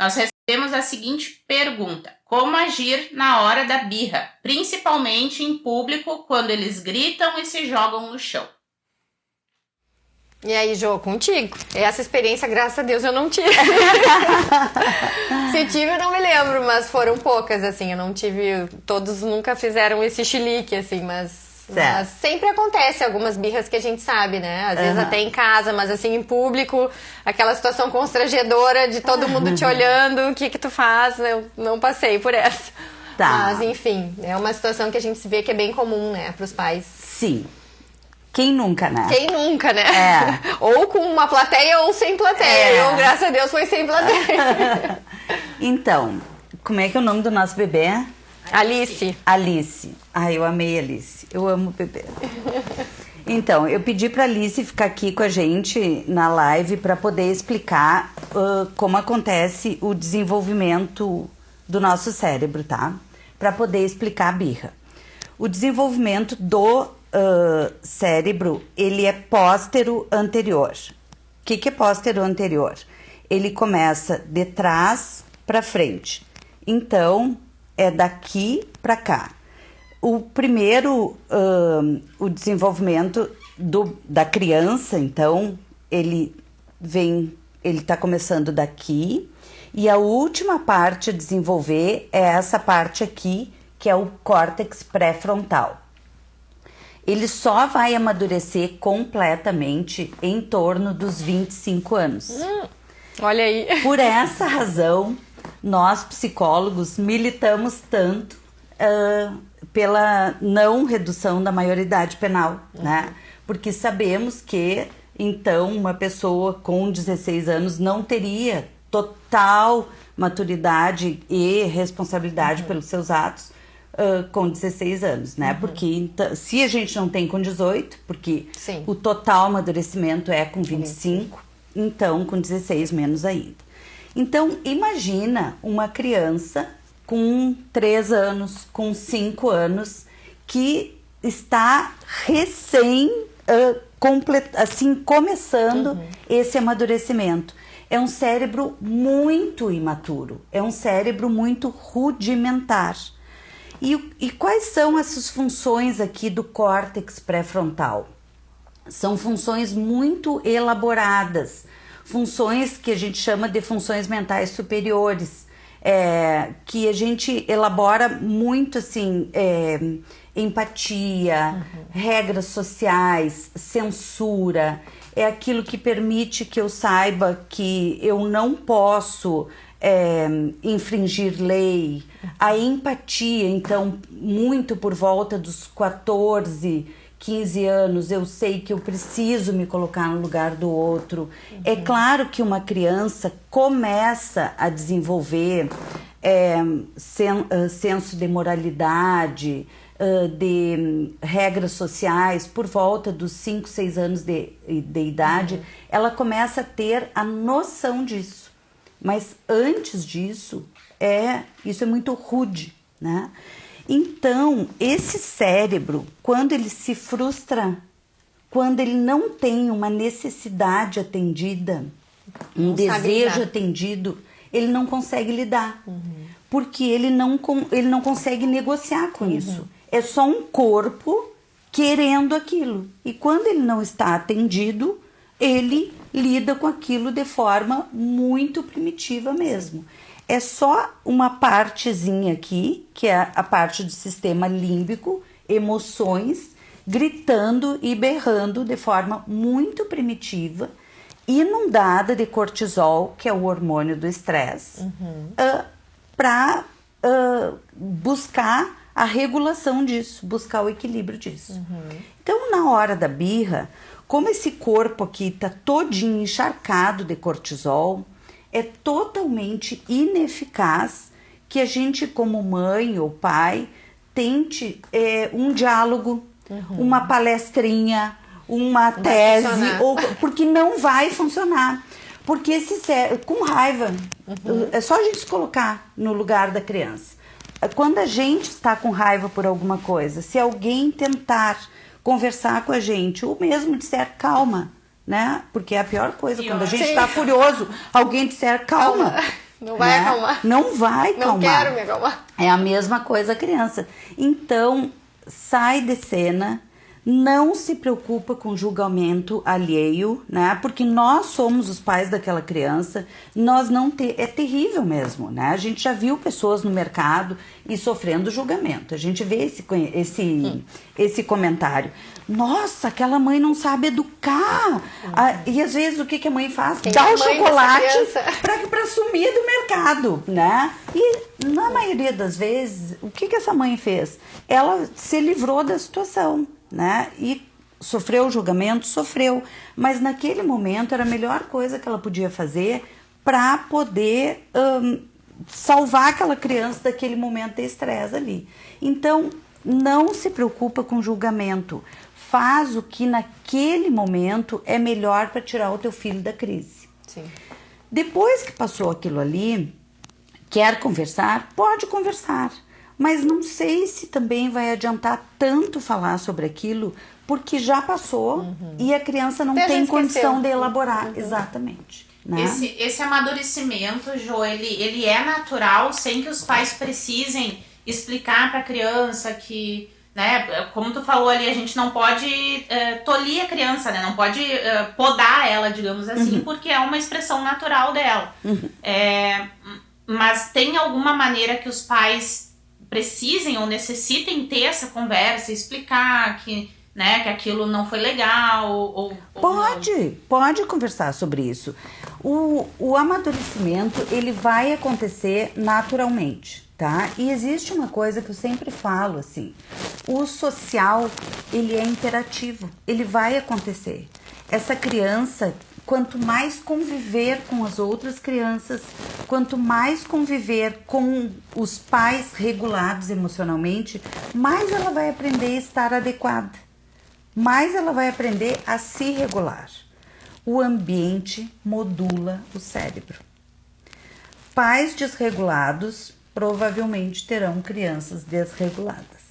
nós recebemos a seguinte pergunta: como agir na hora da birra, principalmente em público, quando eles gritam e se jogam no chão? E aí, Jô, contigo? Essa experiência, graças a Deus, eu não tive. Se tive, eu não me lembro, mas foram poucas, assim. Eu não tive... Todos nunca fizeram esse chilique, assim, mas sempre acontece algumas birras que a gente sabe, né? Às vezes até em casa, mas assim, em público, aquela situação constrangedora de todo mundo te olhando, o que tu faz? Eu não passei por essa. Tá. Mas, enfim, é uma situação que a gente vê que é bem comum, né, pros pais. Sim. Quem nunca, né? Quem nunca, né? Ou com uma plateia ou sem plateia. Eu, graças a Deus, foi sem plateia. Então, como é que é o nome do nosso bebê? Alice. Alice. Ai, eu amei Alice. Eu amo o bebê. Então, eu pedi pra Alice ficar aqui com a gente na live para poder explicar como acontece o desenvolvimento do nosso cérebro, tá? Para poder explicar a birra. O desenvolvimento do cérebro, ele é póstero anterior. O que é póstero anterior? Ele começa de trás para frente. Então, é daqui para cá. O primeiro, o desenvolvimento da criança, então, ele tá começando daqui, e a última parte a desenvolver é essa parte aqui, que é o córtex pré-frontal. Ele só vai amadurecer completamente em torno dos 25 anos. Olha aí. Por essa razão, nós psicólogos militamos tanto pela não redução da maioridade penal, né? Porque sabemos que, então, uma pessoa com 16 anos não teria total maturidade e responsabilidade pelos seus atos com 16 anos, né? Porque se a gente não tem com 18, porque o total amadurecimento é com 25, então com 16 menos ainda. Então, imagina uma criança com 3 anos, com 5 anos, que está começando esse amadurecimento. É um cérebro muito imaturo, é um cérebro muito rudimentar. E quais são essas funções aqui do córtex pré-frontal? São funções muito elaboradas, funções que a gente chama de funções mentais superiores, que a gente elabora muito assim, empatia, regras sociais, censura, é aquilo que permite que eu saiba que eu não posso infringir lei. A empatia, então, muito por volta dos 14, 15 anos, eu sei que eu preciso me colocar no lugar do outro. É claro que uma criança começa a desenvolver senso de moralidade, de regras sociais, por volta dos 5, 6 anos de idade, ela começa a ter a noção disso. Mas antes disso, isso é muito rude, né? Então, esse cérebro, quando ele se frustra, quando ele não tem uma necessidade atendida, um desejo atendido, ele não consegue lidar. Porque ele não consegue negociar com isso. É só um corpo querendo aquilo. E quando ele não está atendido, ele lida com aquilo de forma muito primitiva mesmo. É só uma partezinha aqui, que é a parte do sistema límbico, emoções, gritando e berrando de forma muito primitiva, inundada de cortisol, que é o hormônio do estresse, para buscar a regulação disso, buscar o equilíbrio disso. Então, na hora da birra, como esse corpo aqui está todinho encharcado de cortisol, é totalmente ineficaz que a gente, como mãe ou pai, tente um diálogo, uma palestrinha, uma tese, porque não vai funcionar. Porque com raiva, é só a gente se colocar no lugar da criança. Quando a gente está com raiva por alguma coisa, se alguém tentar conversar com a gente, ou mesmo disser calma, né? Porque é a pior coisa, quando a gente está furioso, alguém disser calma. Não vai acalmar. Não vai acalmar. Não quero me acalmar. É a mesma coisa a criança. Então, sai de cena, não se preocupa com julgamento alheio, né? Porque nós somos os pais daquela criança, nós não é terrível mesmo, né? A gente já viu pessoas no mercado e sofrendo julgamento. A gente vê esse comentário. Nossa, aquela mãe não sabe educar. E às vezes o que a mãe faz? Dá o chocolate para sumir do mercado, né? E na maioria das vezes, o que essa mãe fez? Ela se livrou da situação, né? E sofreu o julgamento, sofreu. Mas naquele momento era a melhor coisa que ela podia fazer para poder salvar aquela criança daquele momento de estresse ali. Então, não se preocupa com julgamento. Faz o que naquele momento é melhor para tirar o teu filho da crise. Sim. Depois que passou aquilo ali, quer conversar? Pode conversar. Mas não sei se também vai adiantar tanto falar sobre aquilo, porque já passou e a criança não tem condição de elaborar. Exatamente. Né? Esse amadurecimento, Jo, ele é natural, sem que os pais precisem explicar para a criança que, né, como tu falou ali, a gente não pode tolir a criança, né, não pode podar ela, digamos assim, porque é uma expressão natural dela. Mas tem alguma maneira que os pais precisem ou necessitem ter essa conversa, explicar que, né, que aquilo não foi legal? Pode conversar sobre isso. O amadurecimento, ele vai acontecer naturalmente, tá? E existe uma coisa que eu sempre falo, assim, o social, ele é interativo, ele vai acontecer. Essa criança, quanto mais conviver com as outras crianças, quanto mais conviver com os pais regulados emocionalmente, mais ela vai aprender a estar adequada, mais ela vai aprender a se regular. O ambiente modula o cérebro. Pais desregulados provavelmente terão crianças desreguladas.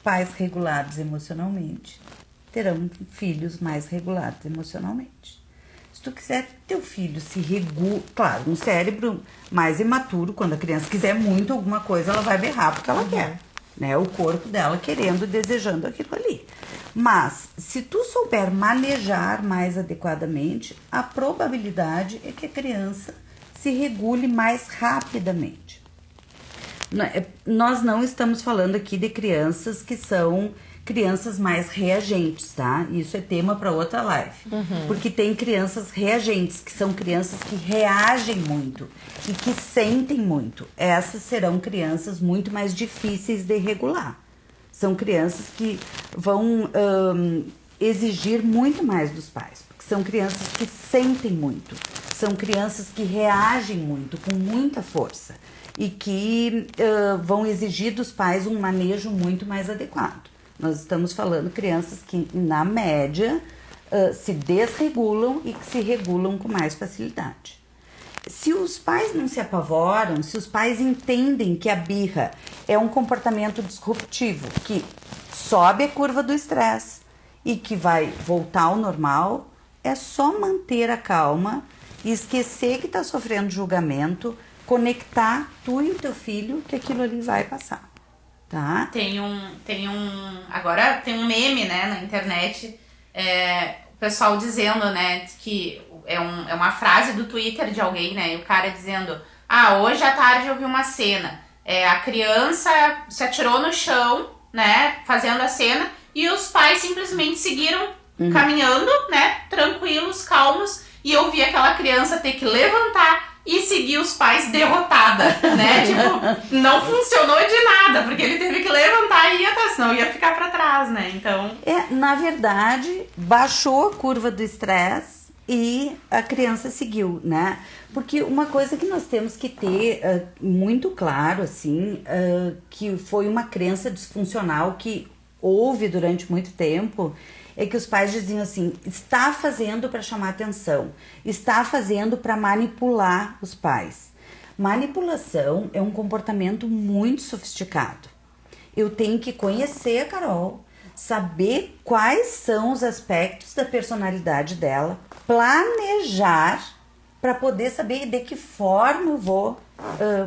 Pais regulados emocionalmente terão filhos mais regulados emocionalmente. Se tu quiser que teu filho se regule, claro, um cérebro mais imaturo, quando a criança quiser muito alguma coisa, ela vai berrar porque ela quer, né? O corpo dela querendo, desejando aquilo ali. Mas, se tu souber manejar mais adequadamente, a probabilidade é que a criança se regule mais rapidamente. Nós não estamos falando aqui de crianças que são crianças mais reagentes, tá? Isso é tema para outra live. Porque tem crianças reagentes, que são crianças que reagem muito e que sentem muito. Essas serão crianças muito mais difíceis de regular. São crianças que vão exigir muito mais dos pais, porque são crianças que sentem muito, são crianças que reagem muito, com muita força, e que vão exigir dos pais um manejo muito mais adequado. Nós estamos falando de crianças que, na média, se desregulam e que se regulam com mais facilidade. Se os pais não se apavoram, se os pais entendem que a birra é um comportamento disruptivo, que sobe a curva do estresse e que vai voltar ao normal, é só manter a calma e esquecer que está sofrendo julgamento, conectar tu e o teu filho que aquilo ali vai passar, tá? Agora tem um meme, né, na internet, o pessoal dizendo, né, que é uma frase do Twitter de alguém, né, e o cara dizendo, hoje à tarde eu vi uma cena, a criança se atirou no chão, né, fazendo a cena, e os pais simplesmente seguiram caminhando, né, tranquilos, calmos, e eu vi aquela criança ter que levantar e seguir os pais derrotada, né, tipo, não funcionou de nada, porque ele teve que levantar e ir atrás, senão ia ficar pra trás, né, então... Na verdade, baixou a curva do estresse e a criança seguiu, né? Porque uma coisa que nós temos que ter muito claro, assim, que foi uma crença disfuncional que houve durante muito tempo, é que os pais diziam assim, está fazendo para chamar atenção, está fazendo para manipular os pais. Manipulação é um comportamento muito sofisticado. Eu tenho que conhecer a Carol, saber quais são os aspectos da personalidade dela, planejar para poder saber de que forma eu vou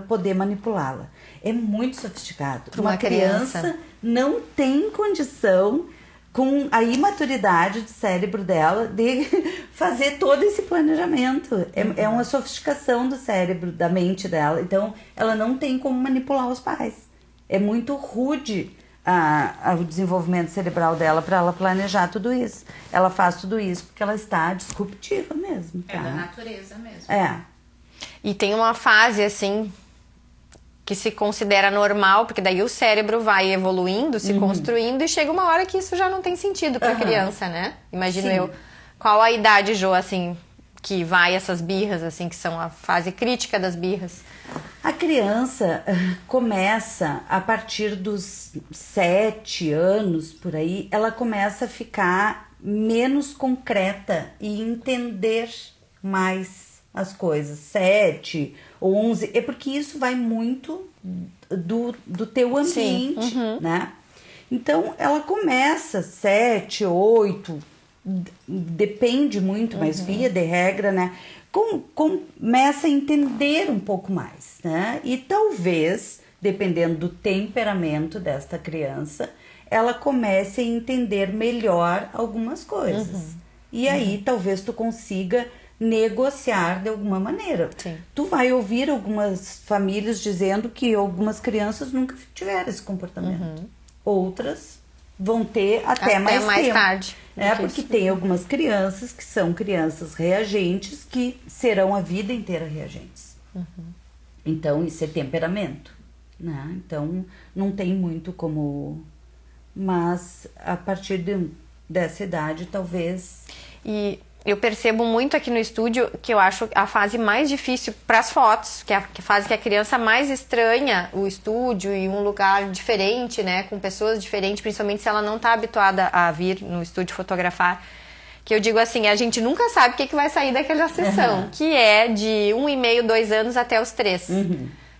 poder manipulá-la. É muito sofisticado. Pra uma criança não tem condição, com a imaturidade do cérebro dela, de fazer todo esse planejamento. É uma sofisticação do cérebro, da mente dela. Então, ela não tem como manipular os pais. É muito rude o desenvolvimento cerebral dela para ela planejar tudo isso. Ela faz tudo isso porque ela está disruptiva mesmo. Tá? É da natureza mesmo. E tem uma fase, assim, que se considera normal, porque daí o cérebro vai evoluindo, se construindo, e chega uma hora que isso já não tem sentido pra criança, né? Imagino eu. Qual a idade, Jo, assim, que vai essas birras, assim, que são a fase crítica das birras? A criança começa, a partir dos 7 anos, por aí, ela começa a ficar menos concreta e entender mais as coisas. 7, 11, é porque isso vai muito do teu ambiente, né? Então, ela começa 7, 8, depende muito, mas via de regra, né? Começa a entender um pouco mais, né? E talvez, dependendo do temperamento desta criança, ela comece a entender melhor algumas coisas. E aí, talvez tu consiga negociar de alguma maneira. Sim. Tu vai ouvir algumas famílias dizendo que algumas crianças nunca tiveram esse comportamento. Outras vão ter até mais tempo. Tarde. Porque tem algumas crianças que são crianças reagentes que serão a vida inteira reagentes. Então, isso é temperamento, né? Então, não tem muito como... Mas, a partir dessa idade, talvez... E eu percebo muito aqui no estúdio que eu acho a fase mais difícil para as fotos, que é a fase que a criança mais estranha o estúdio e um lugar diferente, né, com pessoas diferentes, principalmente se ela não está habituada a vir no estúdio fotografar. Que eu digo assim, a gente nunca sabe o que vai sair daquela sessão, que é de 1,5, 2 anos até os 3.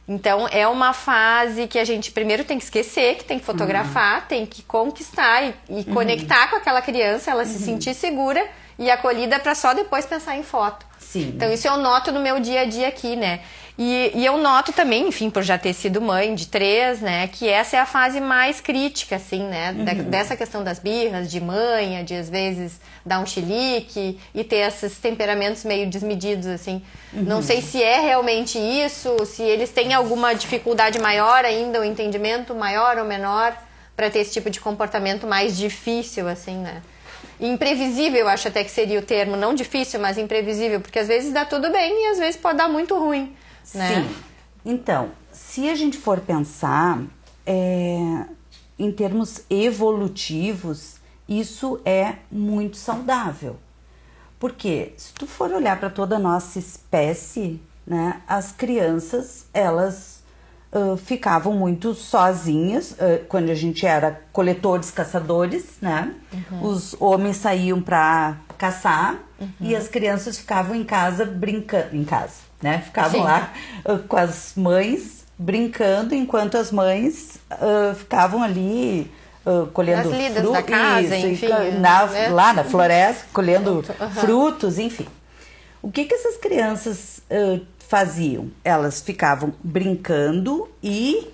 Então, é uma fase que a gente primeiro tem que esquecer, que tem que fotografar, tem que conquistar e conectar com aquela criança, ela se sentir segura e acolhida para só depois pensar em foto. Sim. Então, isso eu noto no meu dia a dia aqui, né? E eu noto também, enfim, por já ter sido mãe de 3, né? Que essa é a fase mais crítica, assim, né? Dessa questão das birras, de manha, de às vezes dar um chilique e ter esses temperamentos meio desmedidos, assim. Não sei se é realmente isso, se eles têm alguma dificuldade maior ainda, o entendimento maior ou menor para ter esse tipo de comportamento mais difícil, assim, né? Imprevisível, eu acho até que seria o termo, não difícil, mas imprevisível, porque às vezes dá tudo bem e às vezes pode dar muito ruim, né? Sim. Então, se a gente for pensar em termos evolutivos, isso é muito saudável. Porque se tu for olhar para toda a nossa espécie, né, as crianças, elas ficavam muito sozinhas quando a gente era coletores, caçadores, né? Os homens saíam para caçar e as crianças ficavam em casa brincando, né? Ficavam lá com as mães brincando, enquanto as mães ficavam ali colhendo nas lidas da casa, enfim, lá na floresta, colhendo frutos, enfim. O que essas crianças faziam? Elas ficavam brincando e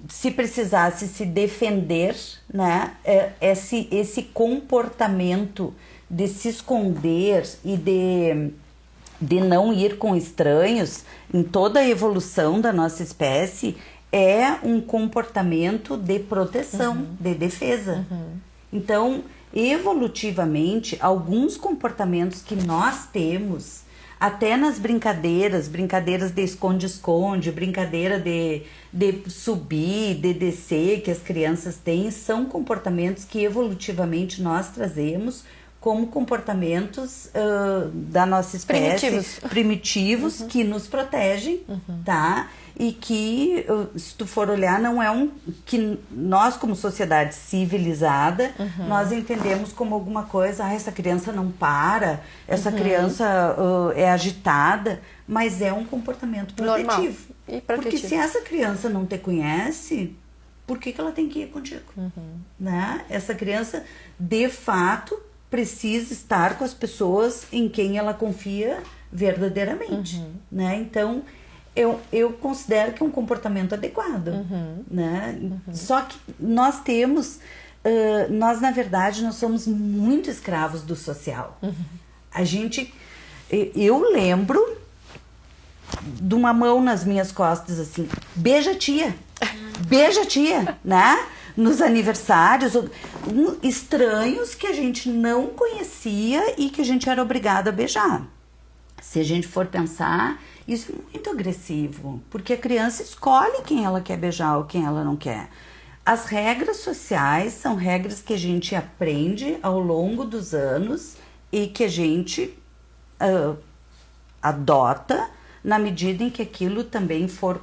se precisasse se defender, né? Esse comportamento de se esconder e de não ir com estranhos, em toda a evolução da nossa espécie, é um comportamento de proteção, de defesa. Então, evolutivamente, alguns comportamentos que nós temos, até nas brincadeiras de esconde-esconde, brincadeira de subir, de descer, que as crianças têm, são comportamentos que evolutivamente nós trazemos como comportamentos da nossa espécie, primitivos que nos protegem, tá? E que, se tu for olhar, não é que nós, como sociedade civilizada, nós entendemos como alguma coisa, essa criança não para, essa criança é agitada, mas é um comportamento protetivo. Normal e protetivo. Porque se essa criança não te conhece, por que ela tem que ir contigo? Né? Essa criança, de fato, precisa estar com as pessoas em quem ela confia verdadeiramente. Né? Então, eu considero que é um comportamento adequado, né? Só que nós temos, nós na verdade, nós somos muito escravos do social. Eu lembro de uma mão nas minhas costas assim, beija tia, né? Nos aniversários, estranhos que a gente não conhecia e que a gente era obrigado a beijar. Se a gente for pensar, isso é muito agressivo, porque a criança escolhe quem ela quer beijar ou quem ela não quer. As regras sociais são regras que a gente aprende ao longo dos anos e que a gente adota na medida em que aquilo também for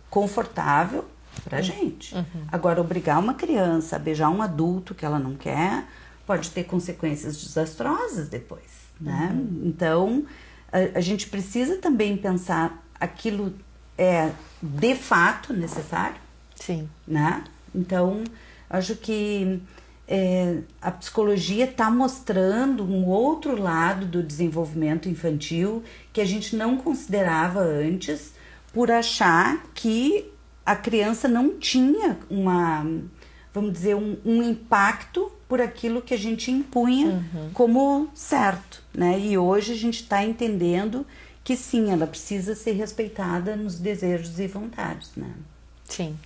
confortável pra gente. Agora, obrigar uma criança a beijar um adulto que ela não quer pode ter consequências desastrosas depois, né? Então, a gente precisa também pensar aquilo é de fato necessário. Sim. Né? Então, acho que a psicologia está mostrando um outro lado do desenvolvimento infantil que a gente não considerava antes, por achar que a criança não tinha vamos dizer, um impacto por aquilo que a gente impunha como certo, né? E hoje a gente está entendendo que sim, ela precisa ser respeitada nos desejos e vontades, né? Sim.